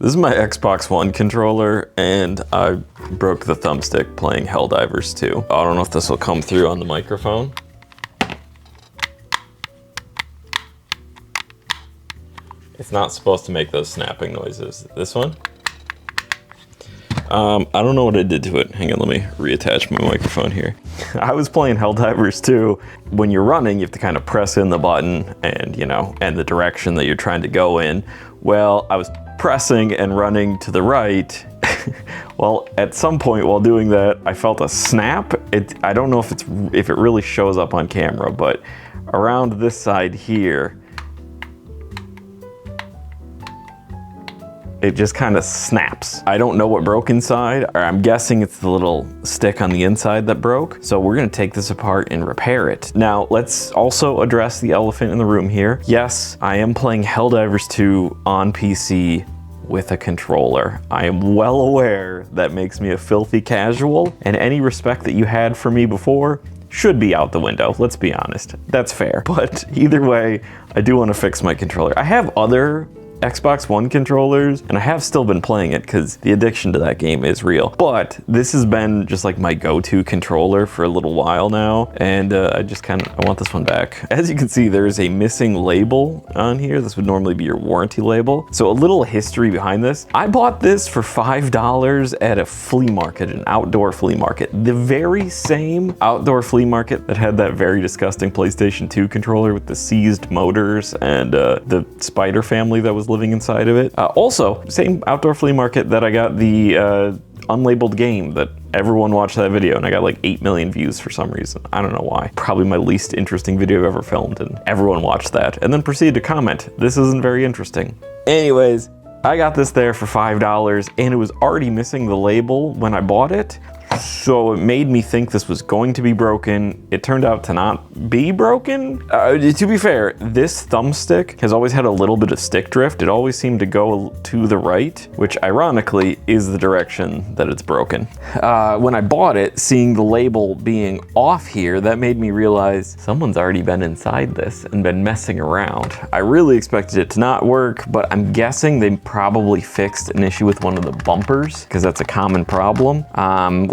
This is my Xbox One controller, and I broke the thumbstick playing Helldivers 2. I don't know if this will come through on the microphone. It's not supposed to make those snapping noises. This one? I don't know what I did to it. Hang on, let me reattach my microphone here. I was playing Helldivers 2. When you're running, you have to kind of press in the button and, and the direction that you're trying to go in. Well, I was pressing and running to the right. Well, at some point while doing that, I felt a snap. I don't know if it really shows up on camera, but around this side here, it just kind of snaps. I don't know what broke inside. I'm guessing it's the little stick on the inside that broke. So we're gonna take this apart and repair it. Now, let's also address the elephant in the room here. Yes, I am playing Helldivers 2 on PC with a controller. I am well aware that makes me a filthy casual, and any respect that you had for me before should be out the window, let's be honest. That's fair. But either way, I do wanna fix my controller. I have other Xbox One controllers, and I have still been playing it because the addiction to that game is real. But this has been just like my go-to controller for a little while now, and I want this one back. As you can see, there's a missing label on here. This would normally be your warranty label. So a little history behind this. I bought this for $5 at a flea market, an outdoor flea market. The very same outdoor flea market that had that very disgusting PlayStation 2 controller with the seized motors and the spider family that was living inside of it. Also, same outdoor flea market that I got the unlabeled game that everyone watched that video, and I got like 8 million views for some reason. I don't know why. Probably my least interesting video I've ever filmed, and everyone watched that and then proceeded to comment, "This isn't very interesting." Anyways, I got this there for $5, and it was already missing the label when I bought it. So it made me think this was going to be broken. It turned out to not be broken. To be fair, this thumbstick has always had a little bit of stick drift. It always seemed to go to the right, which ironically is the direction that it's broken. When I bought it, seeing the label being off here, that made me realize someone's already been inside this and been messing around. I really expected it to not work, but I'm guessing they probably fixed an issue with one of the bumpers, because that's a common problem.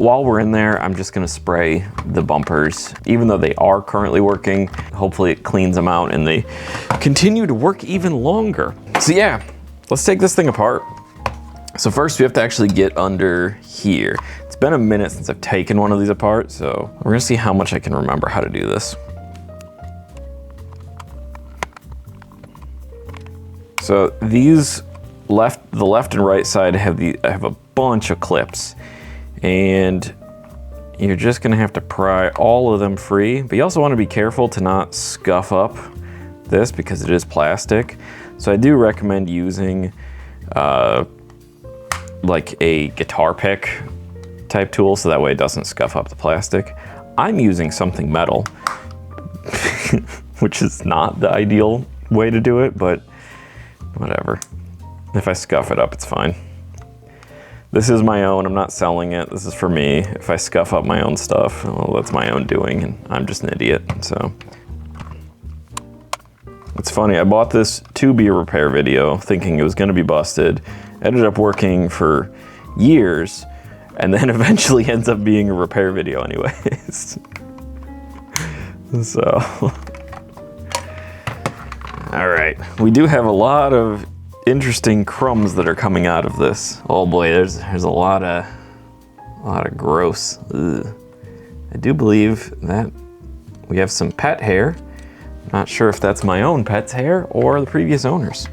While we're in there, I'm just gonna spray the bumpers. Even though they are currently working, hopefully it cleans them out and they continue to work even longer. So yeah, let's take this thing apart. So first we have to actually get under here. It's been a minute since I've taken one of these apart, so we're gonna see how much I can remember how to do this. So these the left and right side have a bunch of clips, and you're just gonna have to pry all of them free, but you also wanna be careful to not scuff up this because it is plastic. So I do recommend using like a guitar pick type tool, so that way it doesn't scuff up the plastic. I'm using something metal, which is not the ideal way to do it, but whatever. If I scuff it up, it's fine. This is my own, I'm not selling it. This is for me. If I scuff up my own stuff, well, that's my own doing, and I'm just an idiot, so. It's funny, I bought this to be a repair video, thinking it was gonna be busted. Ended up working for years, and then eventually ends up being a repair video anyways. So. All right, we do have a lot of interesting crumbs that are coming out of this. Oh boy, there's a lot of gross. Ugh. I do believe that we have some pet hair. Not sure if that's my own pet's hair or the previous owner's.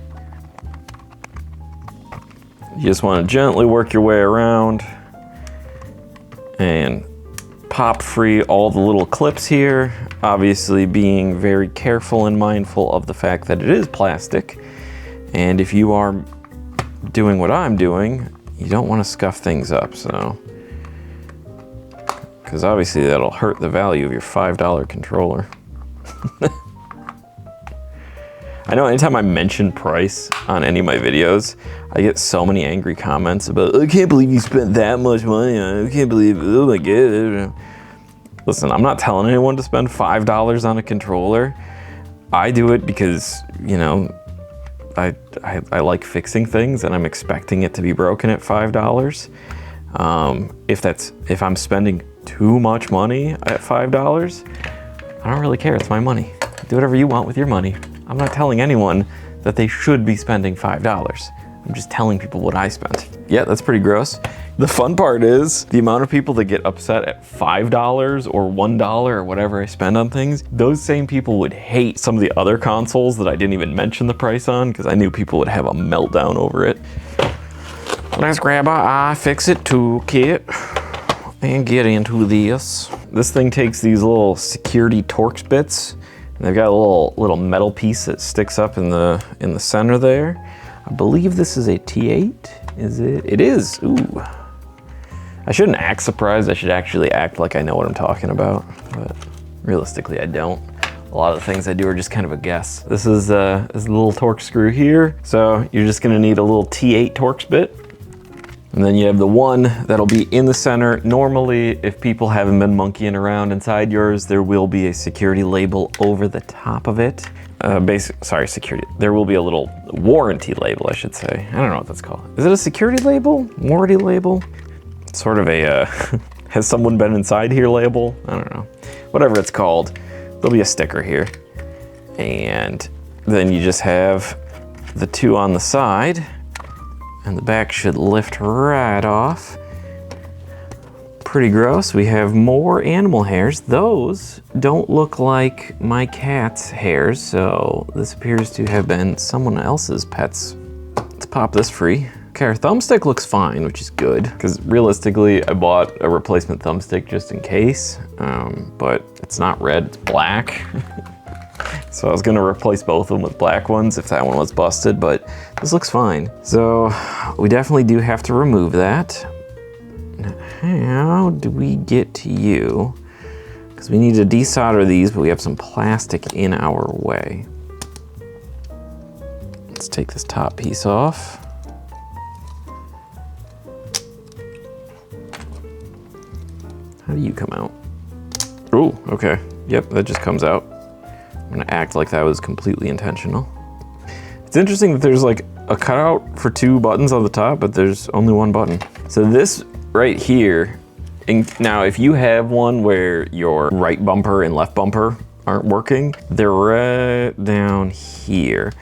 You just want to gently work your way around and pop free all the little clips here. Obviously being very careful and mindful of the fact that it is plastic. And if you are doing what I'm doing, you don't want to scuff things up, so. Because obviously that'll hurt the value of your $5 controller. I know anytime I mention price on any of my videos, I get so many angry comments about, I can't believe you spent that much money on it. I can't believe, oh my God. Listen, I'm not telling anyone to spend $5 on a controller. I do it because, I like fixing things, and I'm expecting it to be broken at $5. If I'm spending too much money at $5, I don't really care. It's my money. Do whatever you want with your money. I'm not telling anyone that they should be spending $5. I'm just telling people what I spent. Yeah, that's pretty gross. The fun part is the amount of people that get upset at $5 or $1 or whatever I spend on things. Those same people would hate some of the other consoles that I didn't even mention the price on, because I knew people would have a meltdown over it. Let's grab our iFixit toolkit and get into this. This thing takes these little security Torx bits, and they've got a little metal piece that sticks up in the center there. I believe this is a T8. Is it? It is. Ooh. I shouldn't act surprised. I should actually act like I know what I'm talking about, but realistically I don't. A lot of the things I do are just kind of a guess. This is a little Torx screw here. So you're just gonna need a little T8 Torx bit. And then you have the one that'll be in the center. Normally, if people haven't been monkeying around inside yours, there will be a security label over the top of it. Security. There will be a little warranty label, I should say. I don't know what that's called. Is it a security label? Warranty label? Sort of a, has someone been inside here label? I don't know. Whatever it's called, there'll be a sticker here. And then you just have the two on the side, and the back should lift right off. Pretty gross. We have more animal hairs. Those don't look like my cat's hairs, so this appears to have been someone else's pet's. Let's pop this free. Okay, our thumbstick looks fine, which is good, because realistically, I bought a replacement thumbstick just in case, but it's not red, it's black. So I was gonna replace both of them with black ones if that one was busted, but this looks fine. So we definitely do have to remove that. How do we get to you? Because we need to desolder these, but we have some plastic in our way. Let's take this top piece off. How do you come out? Oh, okay. Yep, that just comes out. I'm gonna act like that was completely intentional. It's interesting that there's like a cutout for two buttons on the top, but there's only one button. So this right here, now if you have one where your right bumper and left bumper aren't working, they're right down here.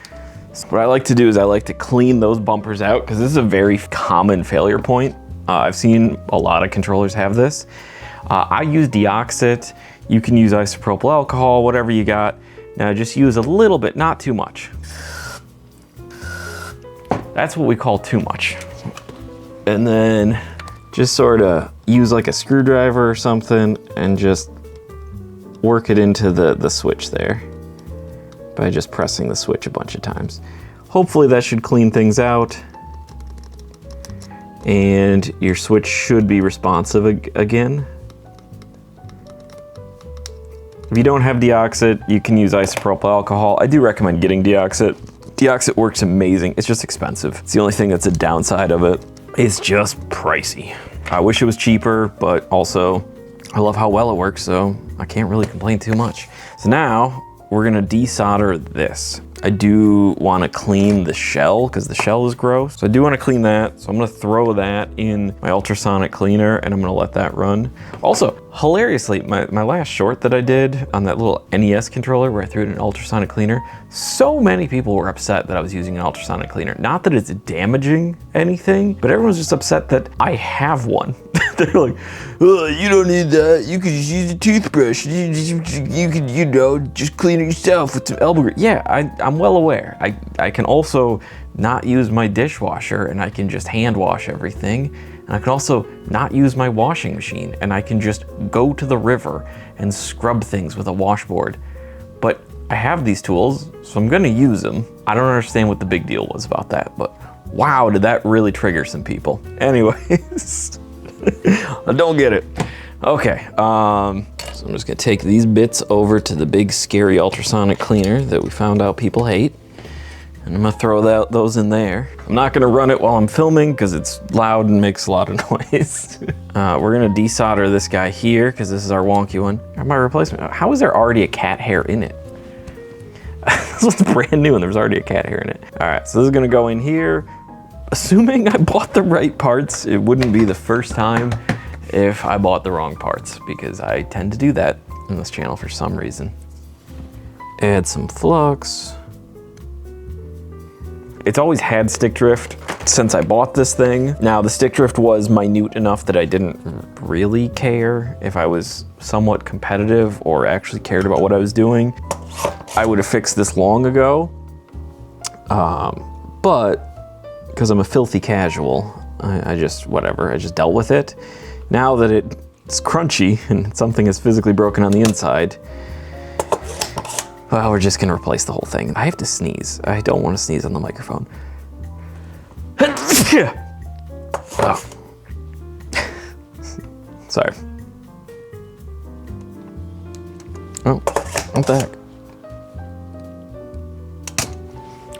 So what I like to do is I like to clean those bumpers out, because this is a very common failure point. I've seen a lot of controllers have this. I use DeoxIT. You can use isopropyl alcohol, whatever you got. Now just use a little bit, not too much. That's what we call too much. And then just sort of use like a screwdriver or something and just work it into the switch there by just pressing the switch a bunch of times. Hopefully that should clean things out, and your switch should be responsive again. If you don't have DeoxIT, you can use isopropyl alcohol. I do recommend getting DeoxIT. DeoxIT works amazing. It's just expensive. It's the only thing that's a downside of it. It's just pricey. I wish it was cheaper, but also I love how well it works, so I can't really complain too much. So now we're gonna desolder this. I do wanna clean the shell, because the shell is gross. So I do wanna clean that, so I'm gonna throw that in my ultrasonic cleaner and I'm gonna let that run. Also, hilariously, my last short that I did on that little NES controller where I threw it in an ultrasonic cleaner, so many people were upset that I was using an ultrasonic cleaner. Not that it's damaging anything, but everyone's just upset that I have one. They're like, oh, you don't need that. You could just use a toothbrush. You could, you know, just clean it yourself with some elbow grease. Yeah, I'm well aware. I can also not use my dishwasher and I can just hand wash everything. And I can also not use my washing machine and I can just go to the river and scrub things with a washboard. But I have these tools, so I'm gonna use them. I don't understand what the big deal was about that, but wow, did that really trigger some people. Anyways, I don't get it. Okay, so I'm just gonna take these bits over to the big scary ultrasonic cleaner that we found out people hate. And I'm gonna throw those in there. I'm not gonna run it while I'm filming because it's loud and makes a lot of noise. We're gonna desolder this guy here because this is our wonky one. My replacement, how is there already a cat hair in it? one's brand new and there's already a cat hair in it. All right, so this is gonna go in here. Assuming I bought the right parts, it wouldn't be the first time if I bought the wrong parts, because I tend to do that in this channel for some reason. Add some flux. It's always had stick drift since I bought this thing. Now the stick drift was minute enough that I didn't really care if I was somewhat competitive or actually cared about what I was doing. I would have fixed this long ago, but because I'm a filthy casual, I just dealt with it. Now that it's crunchy and something is physically broken on the inside, well, we're just gonna replace the whole thing. I have to sneeze. I don't want to sneeze on the microphone. Oh. Sorry. Oh, what the heck?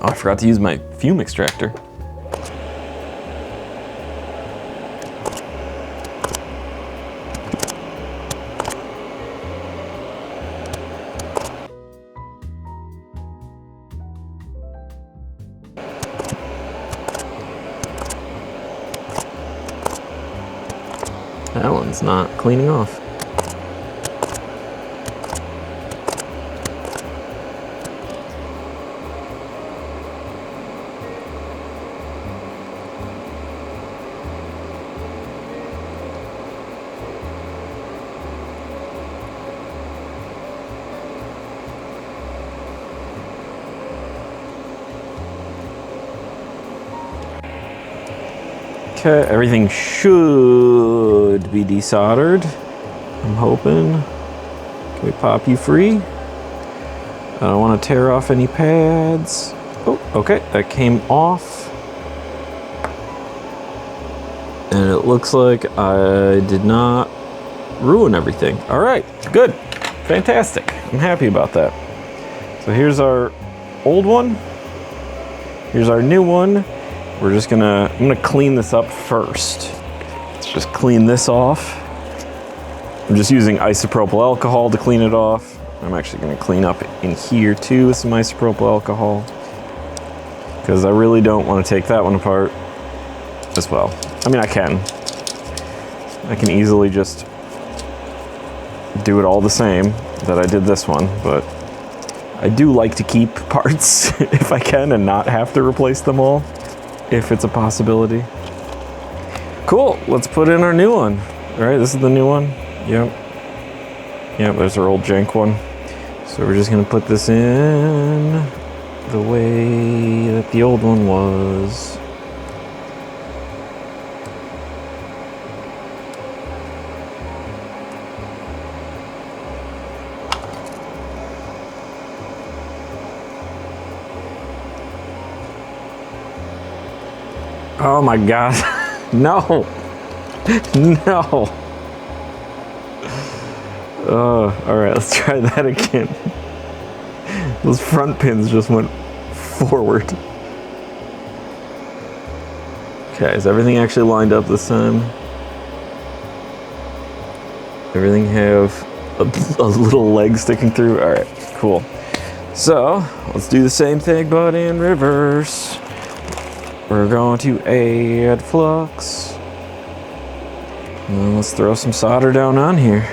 Oh, I forgot to use my fume extractor. That one's not cleaning off. Okay, everything should be desoldered. I'm hoping. Can we pop you free? I don't want to tear off any pads. Oh, okay, that came off. And it looks like I did not ruin everything. All right, good, fantastic. I'm happy about that. So here's our old one. Here's our new one. I'm gonna clean this up first. Let's just clean this off. I'm just using isopropyl alcohol to clean it off. I'm actually gonna clean up in here too with some isopropyl alcohol, because I really don't want to take that one apart as well. I mean, I can easily just do it all the same that I did this one, but I do like to keep parts if I can and not have to replace them all, if it's a possibility. Cool, let's put in our new one. All right, this is the new one. Yep, there's our old jank one. So we're just gonna put this in the way that the old one was. Oh my God, no, no. All right, let's try that again. Those front pins just went forward. Okay, is everything actually lined up this time? Everything have a little leg sticking through? All right, cool. So let's do the same thing, but in reverse. We're going to add flux. And then let's throw some solder down on here.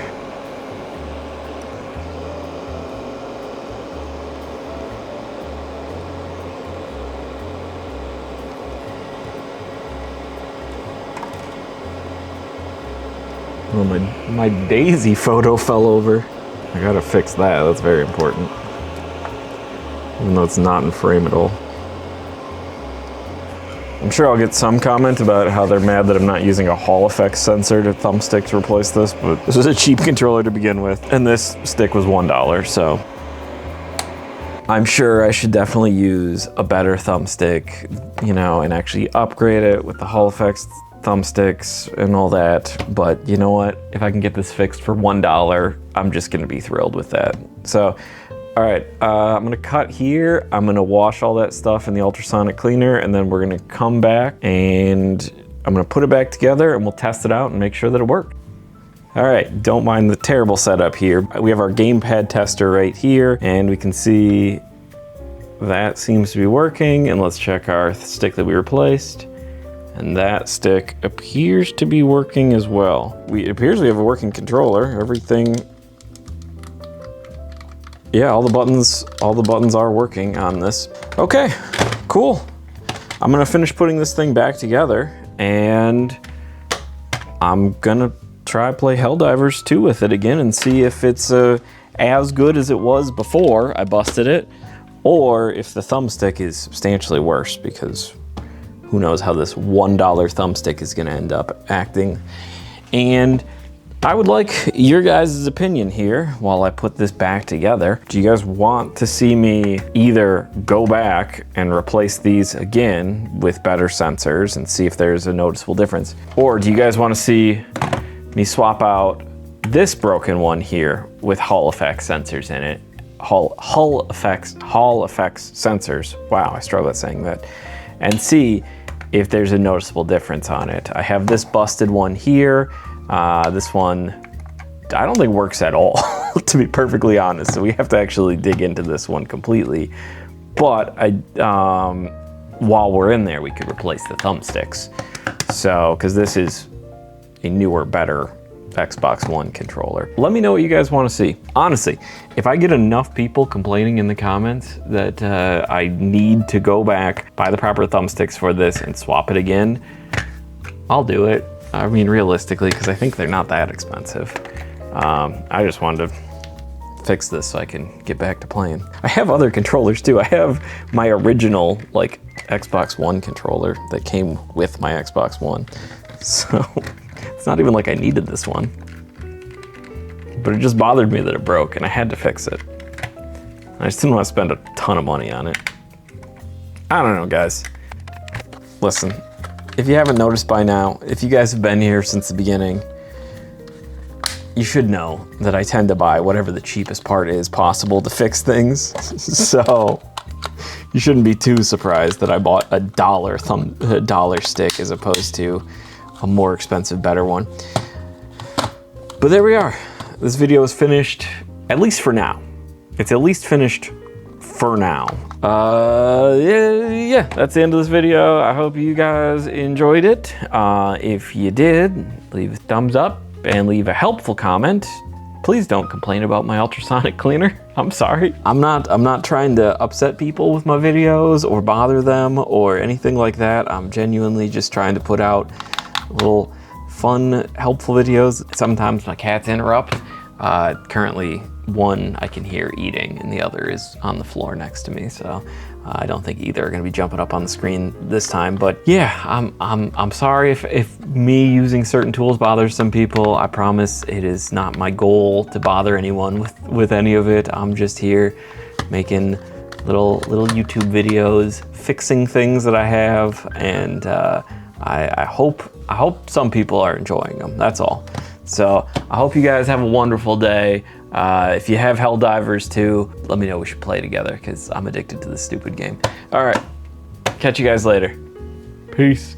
Oh, my daisy photo fell over. I gotta fix that, that's very important. Even though it's not in frame at all. I'm sure I'll get some comment about how they're mad that I'm not using a Hall effect sensor to thumbstick to replace this, but this is a cheap controller to begin with, and this stick was $1, so. I'm sure I should definitely use a better thumbstick, you know, and actually upgrade it with the Hall effects thumbsticks and all that, but you know what? If I can get this fixed for $1, I'm just gonna be thrilled with that. So, all right, I'm gonna cut here. I'm gonna wash all that stuff in the ultrasonic cleaner, and then we're gonna come back and I'm gonna put it back together and we'll test it out and make sure that it worked. All right, don't mind the terrible setup here. We have our gamepad tester right here, and we can see that seems to be working. And let's check our stick that we replaced. And that stick appears to be working as well. It appears we have a working controller. Everything, yeah, all the buttons are working on this. Okay, cool. I'm gonna finish putting this thing back together, and I'm gonna try play Helldivers 2 with it again and see if it's as good as it was before I busted it, or if the thumbstick is substantially worse, because who knows how this $1 thumbstick is gonna end up acting. And I would like your guys' opinion here while I put this back together. Do you guys want to see me either go back and replace these again with better sensors and see if there's a noticeable difference? Or do you guys want to see me swap out this broken one here with Hall effects sensors in it? Hall effects sensors. Wow, I struggle at saying that. And see if there's a noticeable difference on it. I have this busted one here. This one, I don't think works at all, to be perfectly honest. So we have to actually dig into this one completely. But while we're in there, we could replace the thumbsticks. So, because this is a newer, better Xbox One controller. Let me know what you guys want to see. Honestly, if I get enough people complaining in the comments that I need to go back, buy the proper thumbsticks for this and swap it again, I'll do it. I mean, realistically, because I think they're not that expensive. I just wanted to fix this so I can get back to playing. I have other controllers too. I have my original like Xbox One controller that came with my Xbox One. So it's not even like I needed this one, but it just bothered me that it broke and I had to fix it. I just didn't want to spend a ton of money on it. I don't know, guys. Listen, if you haven't noticed by now, if you guys have been here since the beginning, you should know that I tend to buy whatever the cheapest part is possible to fix things. So you shouldn't be too surprised that I bought a dollar stick as opposed to a more expensive, better one. But there we are. This video is finished, at least for now. It's at least finished for now. Yeah, that's the end of this video. I hope you guys enjoyed it. If you did, leave a thumbs up and leave a helpful comment. Please don't complain about my ultrasonic cleaner. I'm sorry. I'm not trying to upset people with my videos or bother them or anything like that. I'm genuinely just trying to put out little fun, helpful videos. Sometimes my cats interrupt. Currently, one I can hear eating and the other is on the floor next to me. So I don't think either are gonna be jumping up on the screen this time. But yeah, I'm sorry if me using certain tools bothers some people. I promise it is not my goal to bother anyone with any of it. I'm just here making little YouTube videos, fixing things that I have, and I hope some people are enjoying them, that's all. So I hope you guys have a wonderful day. If you have Helldivers 2, let me know, we should play together because I'm addicted to this stupid game. All right, catch you guys later. Peace.